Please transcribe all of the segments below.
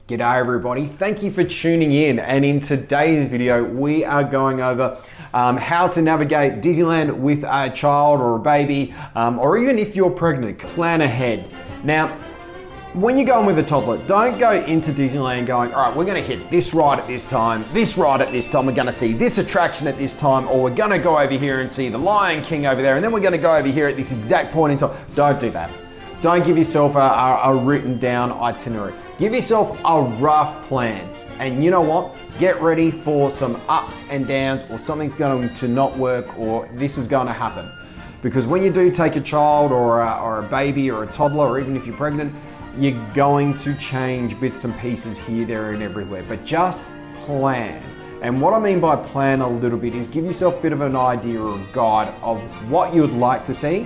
G'day everybody, thank you for tuning in, and in today's video we are going over how to navigate Disneyland with a child or a baby, or even if you're pregnant. Plan ahead. Now, when you're going with a toddler, don't go into Disneyland going, all right, we're gonna hit this ride at this time, this ride at this time, we're gonna see this attraction at this time, or we're gonna go over here and see the Lion King over there, and then we're gonna go over here at this exact point in time. Don't do that. Don't give yourself a written down itinerary. Give yourself a rough plan. And you know what? Get ready for some ups and downs, or something's going to not work, or this is going to happen. Because when you do take a child or a baby or a toddler, or even if you're pregnant, you're going to change bits and pieces here, there, and everywhere. But just plan. And what I mean by plan a little bit is give yourself a bit of an idea or a guide of what you would like to see,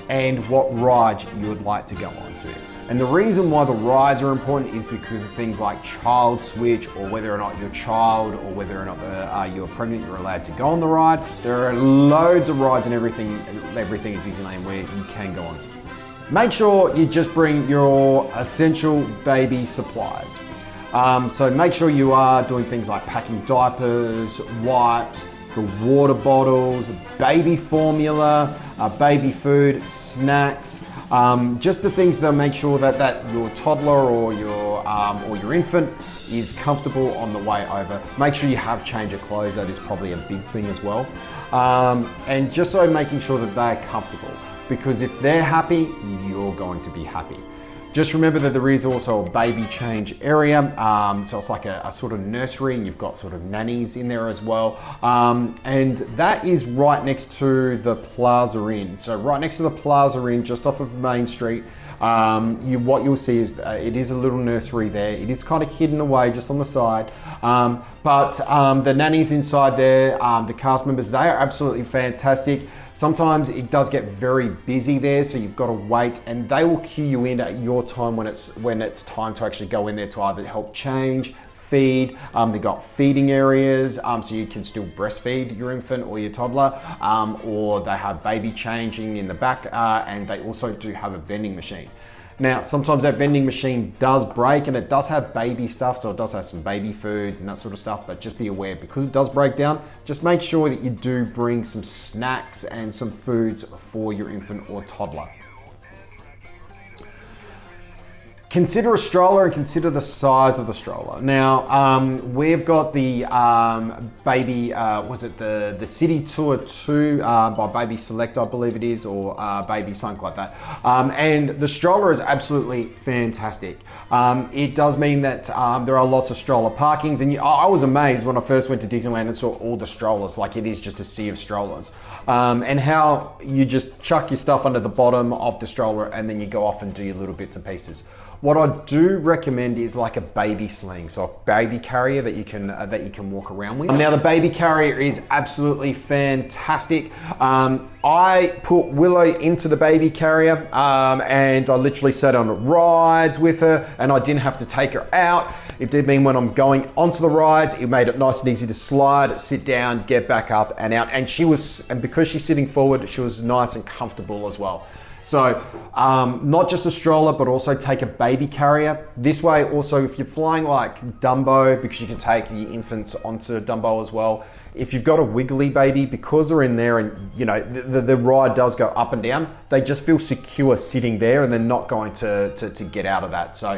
and what rides you would like to go on to. And the reason why the rides are important is because of things like child switch, or whether or not you're a child, or whether or not you're pregnant, you're allowed to go on the ride. There are loads of rides and everything at Disneyland where you can go on to. Make sure you just bring your essential baby supplies. So make sure you are doing things like packing diapers, wipes, the water bottles, baby formula, baby food, snacks, just the things that make sure that your toddler or your infant is comfortable on the way over. Make sure you have change of clothes. That is probably a big thing as well. And just so making sure that they're comfortable, because if they're happy, you're going to be happy. Just remember that there is also a baby change area. So it's like a sort of nursery, and you've got sort of nannies in there as well. And that is right next to the Plaza Inn. So right next to the Plaza Inn, just off of Main Street, what you'll see is it is a little nursery there. It is kind of hidden away just on the side. But the nannies inside there, the cast members, they are absolutely fantastic. Sometimes it does get very busy there, so you've got to wait, and they will queue you in at your time when it's time to actually go in there to either help change, feed. They've got feeding areas, so you can still breastfeed your infant or your toddler, or they have baby changing in the back, and they also do have a vending machine. Now, sometimes that vending machine does break, and it does have baby stuff, so it does have some baby foods and that sort of stuff, but just be aware, because it does break down, just make sure that you do bring some snacks and some foods for your infant or toddler. Consider a stroller, and consider the size of the stroller. Now, we've got the baby, was it the City Tour 2 by Baby Select, I believe it is, or Baby something like that. And the stroller is absolutely fantastic. It does mean that there are lots of stroller parkings, and I was amazed when I first went to Disneyland and saw all the strollers, like it is just a sea of strollers. And how you just chuck your stuff under the bottom of the stroller, and then you go off and do your little bits and pieces. What I do recommend is like a baby sling, so a baby carrier that you can walk around with. Now the baby carrier is absolutely fantastic. I put Willow into the baby carrier, and I literally sat on rides with her, and I didn't have to take her out. It did mean when I'm going onto the rides, it made it nice and easy to slide, sit down, get back up and out. And because she's sitting forward, she was nice and comfortable as well. So not just a stroller, but also take a baby carrier. This way also, if you're flying like Dumbo, because you can take your infants onto Dumbo as well. If you've got a wiggly baby, because they're in there, and you know the ride does go up and down, they just feel secure sitting there, and they're not going to get out of that. So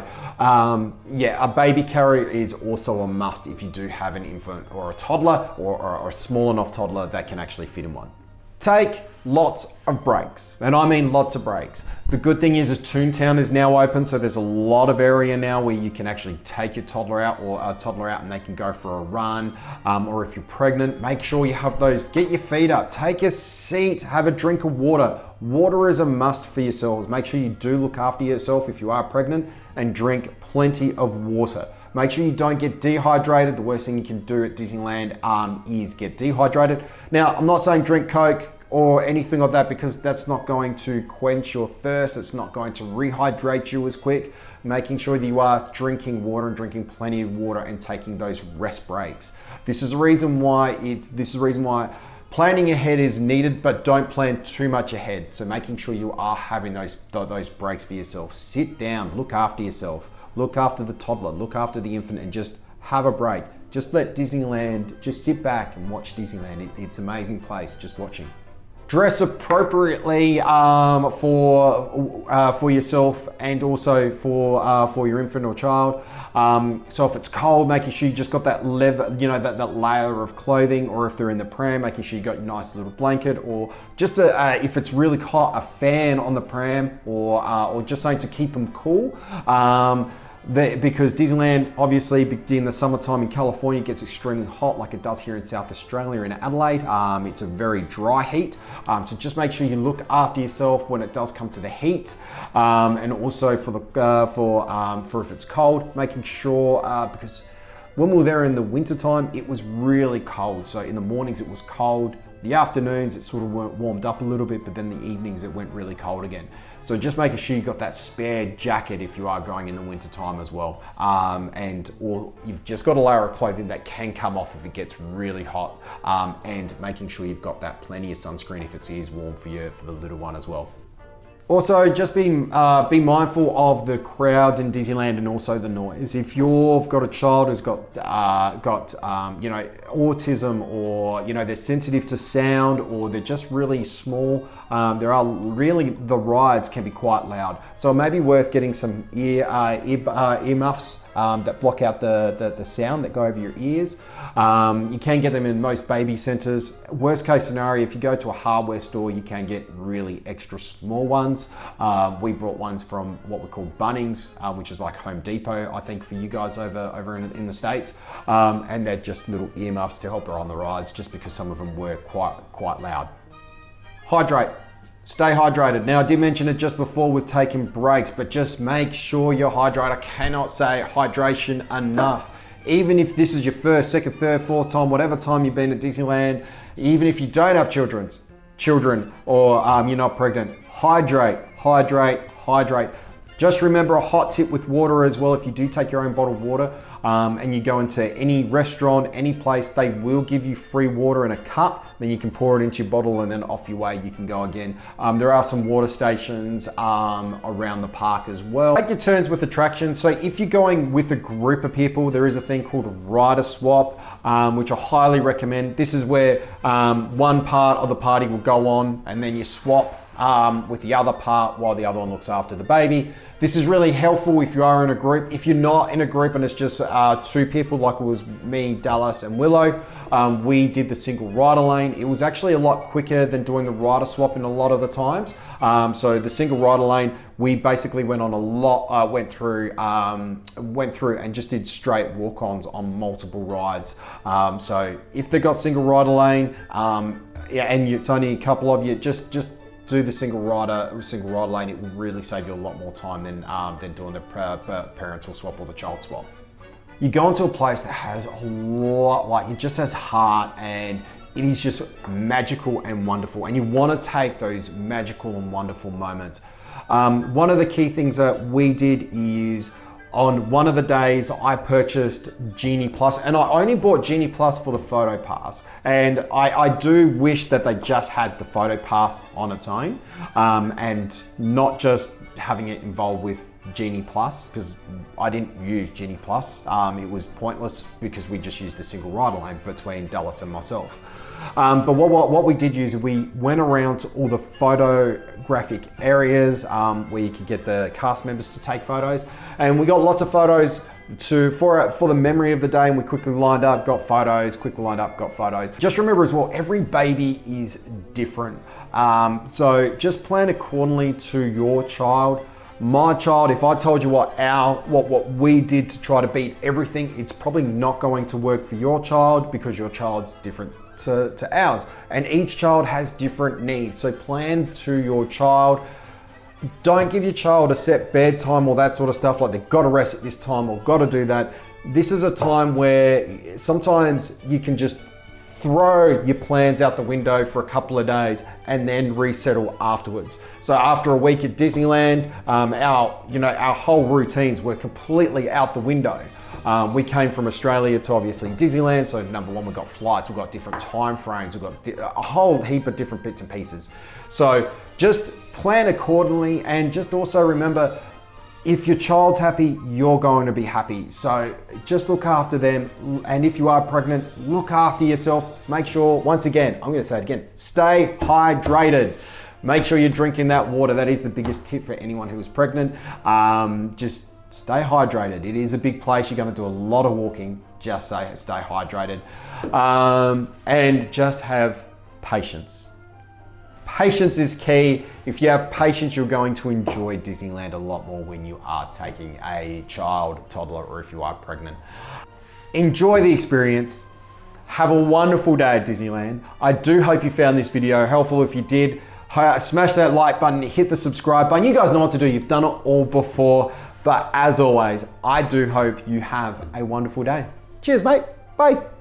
yeah, a baby carrier is also a must if you do have an infant or a toddler, or a small enough toddler that can actually fit in one. Take lots of breaks, and I mean lots of breaks. The good thing is Toontown is now open, so there's a lot of area now where you can actually take your toddler out, or a toddler out, and they can go for a run. Or if you're pregnant, make sure you have those, get your feet up, take a seat, have a drink of water. Water is a must for yourselves. Make sure you do look after yourself if you are pregnant, and drink plenty of water. Make sure you don't get dehydrated. The worst thing you can do at Disneyland is get dehydrated. Now, I'm not saying drink Coke or anything like that, because that's not going to quench your thirst. It's not going to rehydrate you as quick. Making sure that you are drinking water, and drinking plenty of water, and taking those rest breaks. This is the reason why planning ahead is needed, but don't plan too much ahead. So making sure you are having those breaks for yourself. Sit down, look after yourself. look after the toddler, look after the infant, and just have a break. Just let Disneyland, just sit back and watch Disneyland. It's an amazing place, just watching. Dress appropriately for yourself and also for your infant or child. So if it's cold, making sure you just got that leather, that layer of clothing, or if they're in the pram, making sure you got a nice little blanket, or just if it's really hot, a fan on the pram, or just something to keep them cool. Because Disneyland, obviously, in the summertime in California, gets extremely hot like it does here in South Australia in Adelaide. It's a very dry heat. So just make sure you look after yourself when it does come to the heat. And also for if it's cold, making sure, because when we were there in the wintertime, it was really cold. So in the mornings it was cold. The afternoons it sort of warmed up a little bit, but then the evenings it went really cold again. So just making sure you've got that spare jacket if you are going in the winter time as well. Or you've just got a layer of clothing that can come off if it gets really hot. And making sure you've got that plenty of sunscreen if it is warm for the little one as well. Also, just be mindful of the crowds in Disneyland and also the noise. If you've got a child who's got autism, or they're sensitive to sound, or they're just really small, the rides can be quite loud. So it may be worth getting some earmuffs that block out the sound that go over your ears. You can get them in most baby centers. Worst case scenario, if you go to a hardware store, you can get really extra small ones. We brought ones from what we call Bunnings, which is like Home Depot, I think, for you guys over in the States. And they're just little earmuffs to help her on the rides, just because some of them were quite loud. Hydrate. Stay hydrated. Now, I did mention it just before with taking breaks, but just make sure you're hydrated. I cannot say hydration enough. Even if this is your first, second, third, fourth time, whatever time you've been at Disneyland, even if you don't have children, or you're not pregnant, hydrate. Just remember a hot tip with water as well. If you do take your own bottled water, and you go into any restaurant, any place, they will give you free water in a cup. Then you can pour it into your bottle, and then off your way you can go again. There are some water stations around the park as well. Take your turns with attractions. So if you're going with a group of people, there is a thing called rider swap, which I highly recommend. This is where one part of the party will go on, and then you swap with the other part while the other one looks after the baby. This is really helpful if you are in a group. If you're not in a group and it's just two people, like it was me, Dallas, and Willow, we did the single rider lane. It was actually a lot quicker than doing the rider swap in a lot of the times. So the single rider lane, we basically went through and just did straight walk-ons on multiple rides. So if they got single rider lane, and it's only a couple of you, just do the single rider lane. It will really save you a lot more time than doing the parental swap or the child swap. You go into a place that has a lot, it just has heart, and it is just magical and wonderful, and you want to take those magical and wonderful moments. One of the key things that we did is, on one of the days, I purchased Genie Plus, and I only bought Genie Plus for the photo pass. And I do wish that they just had the photo pass on its own, and not just having it involved with Genie Plus, because I didn't use Genie Plus. It was pointless because we just used the single rider lane between Dallas and myself. But what we did use, we went around to all the photographic areas where you could get the cast members to take photos, and we got lots of photos for the memory of the day, and we quickly lined up, got photos, Just remember as well, every baby is different. So just plan accordingly to your child. My child, if I told you what we did to try to beat everything, it's probably not going to work for your child, because your child's different to ours, and each child has different needs. So plan to your child. Don't give your child a set bedtime or that sort of stuff, like they've got to rest at this time or got to do that. This is a time where sometimes you can just throw your plans out the window for a couple of days and then resettle afterwards. So after a week at Disneyland, our whole routines were completely out the window. We came from Australia to obviously Disneyland, so number one, we've got flights, we've got different time frames, we've got a whole heap of different bits and pieces. So just plan accordingly, and just also remember, If your child's happy, you're going to be happy. So just look after them. And if you are pregnant, look after yourself. Make sure, once again, I'm gonna say it again, stay hydrated. Make sure you're drinking that water. That is the biggest tip for anyone who is pregnant. Just stay hydrated. It is a big place. You're gonna do a lot of walking. Just stay hydrated. And just have patience. Patience is key. If you have patience, you're going to enjoy Disneyland a lot more when you are taking a child, toddler, or if you are pregnant. Enjoy the experience. Have a wonderful day at Disneyland. I do hope you found this video helpful. If you did, smash that like button, hit the subscribe button. You guys know what to do. You've done it all before. But as always, I do hope you have a wonderful day. Cheers, mate. Bye.